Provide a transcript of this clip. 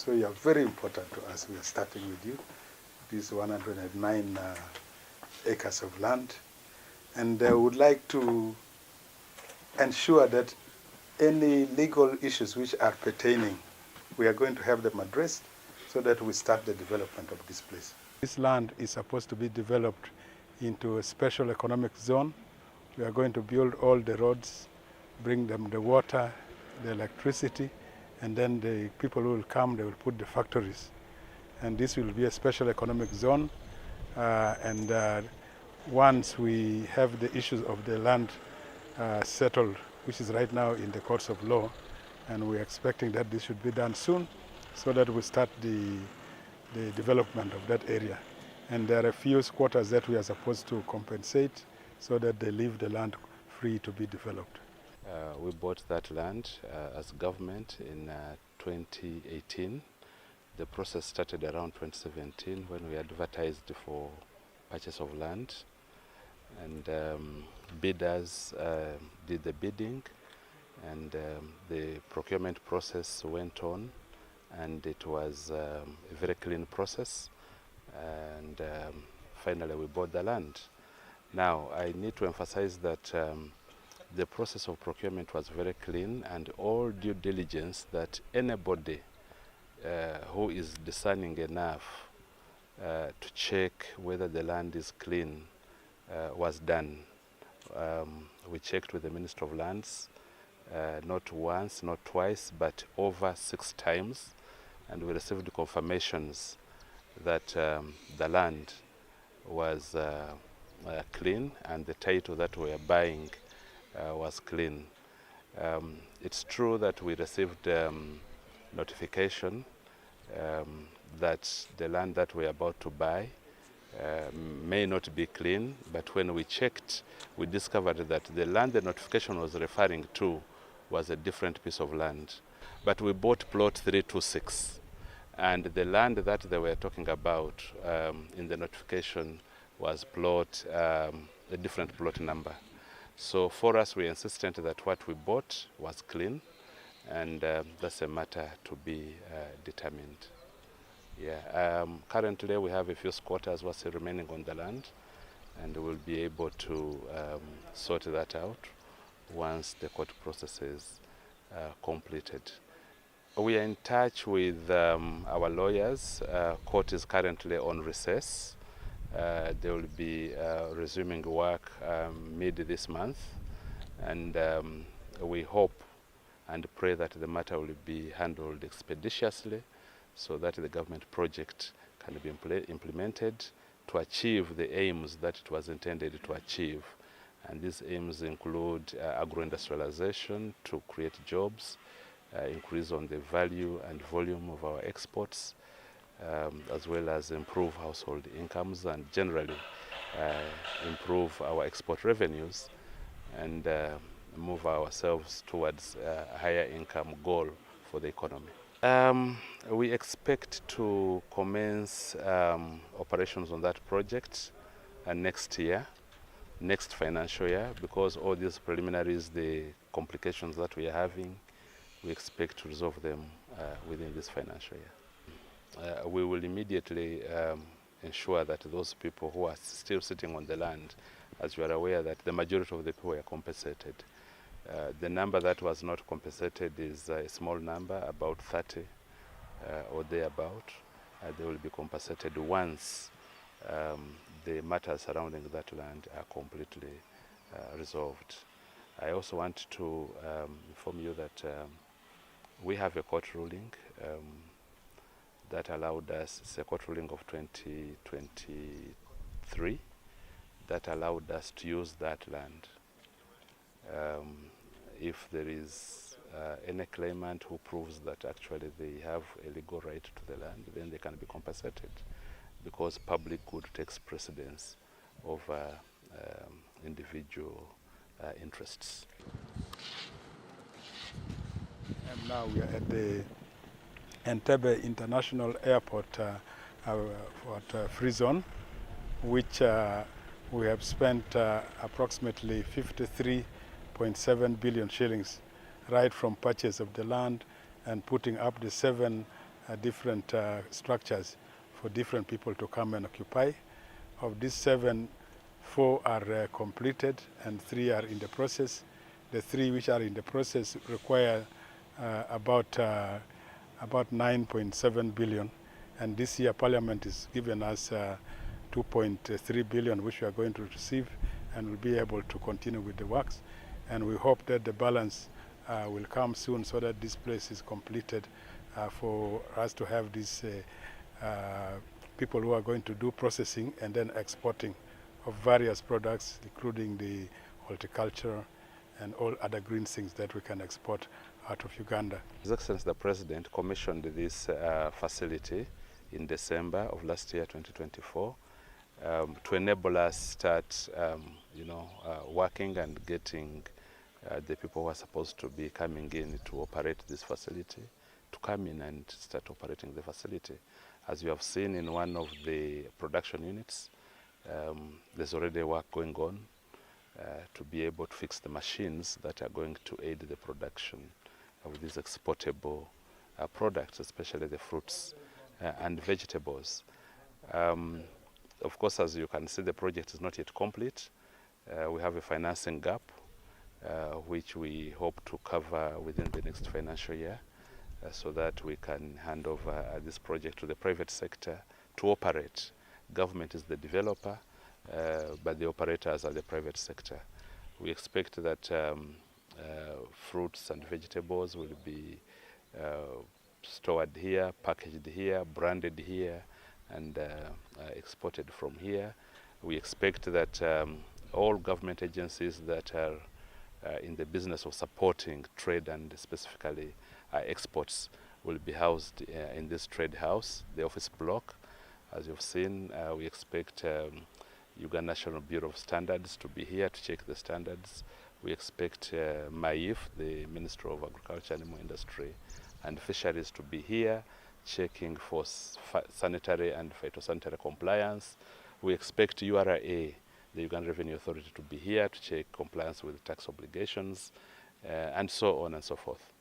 So you are very important to us. We are starting with you. These 109 acres of land. And I would like to ensure that any legal issues which are pertaining, we are going to have them addressed so that we start the development of this place. This land is supposed to be developed into a special economic zone. We are going to build all the roads, bring them the water, the electricity, and then the people who will come, they will put the factories. And this will be a special economic zone. Once we have the issues of the land settled, which is right now in the courts of law, and we're expecting that this should be done soon so that we start the development of that area. And there are a few squatters that we are supposed to compensate so that they leave the land free to be developed. We bought that land as government in 2018. The process started around 2017 when we advertised for purchase of land, and bidders did the bidding, and the procurement process went on, and it was a very clean process, and finally we bought the land. Now I need to emphasize that the process of procurement was very clean, and all due diligence that anybody who is discerning enough to check whether the land is clean was done. We checked with the Minister of Lands, not once, not twice, but over 6 times, and we received confirmations that the land was clean and the title that we are buying was clean. It's true that we received notification that the land that we are about to buy may not be clean, but when we checked, we discovered that the land the notification was referring to was a different piece of land. But we bought plot 326, and the land that they were talking about in the notification was plot, a different plot number. So for us, we insisted that what we bought was clean, and that's a matter to be determined. Yeah. Currently, we have a few squatters who are still remaining on the land, and we'll be able to sort that out once the court process is completed. We are in touch with our lawyers. Court is currently on recess. They will be resuming work mid this month, and we hope and pray that the matter will be handled expeditiously so that the government project can be implemented to achieve the aims that it was intended to achieve. And these aims include agro-industrialization to create jobs, increase on the value and volume of our exports, as well as improve household incomes and generally improve our export revenues and move ourselves towards a higher income goal for the economy. We expect to commence operations on that project next year, next financial year, because all these preliminaries, the complications that we are having, we expect to resolve them within this financial year. We will immediately ensure that those people who are still sitting on the land, as you are aware that the majority of the people were compensated. The number that was not compensated is a small number, about 30 or thereabout. They will be compensated once the matters surrounding that land are completely resolved. I also want to inform you that we have a court ruling that allowed us, it's a court ruling of 2023, that allowed us to use that land. If there is any claimant who proves that actually they have a legal right to the land, then they can be compensated, because public good takes precedence over individual interests. And now we are at the Entebbe International Airport free zone, which we have spent approximately 53.7 billion shillings right from purchase of the land and putting up the 7 different structures for different people to come and occupy. Of these 7, 4 are completed and 3 are in the process. The 3 which are in the process require about 9.7 billion, and this year Parliament is given us 2.3 billion, which we are going to receive, and we'll be able to continue with the works. And we hope that the balance will come soon, so that this place is completed for us to have these people who are going to do processing and then exporting of various products, including the horticulture and all other green things that we can export out of Uganda. His Excellency the President commissioned this facility in December of last year, 2024, to enable us start, working and getting the people who are supposed to be coming in to operate this facility to come in and start operating the facility. As you have seen in one of the production units, there's already work going on to be able to fix the machines that are going to aid the production of these exportable products, especially the fruits and vegetables. Of course, as you can see, the project is not yet complete. We have a financing gap, which we hope to cover within the next financial year, so that we can hand over this project to the private sector to operate. Government is the developer, but the operators are the private sector. We expect that fruits and vegetables will be stored here, packaged here, branded here, and exported from here. We expect that all government agencies that are in the business of supporting trade and specifically exports will be housed in this trade house, the office block. As you've seen, we expect Uganda National Bureau of Standards to be here to check the standards. We expect MAIF, the Minister of Agriculture, Animal Industry and Fisheries, to be here checking for sanitary and phytosanitary compliance. We expect URA, the Uganda Revenue Authority, to be here to check compliance with tax obligations, and so on and so forth.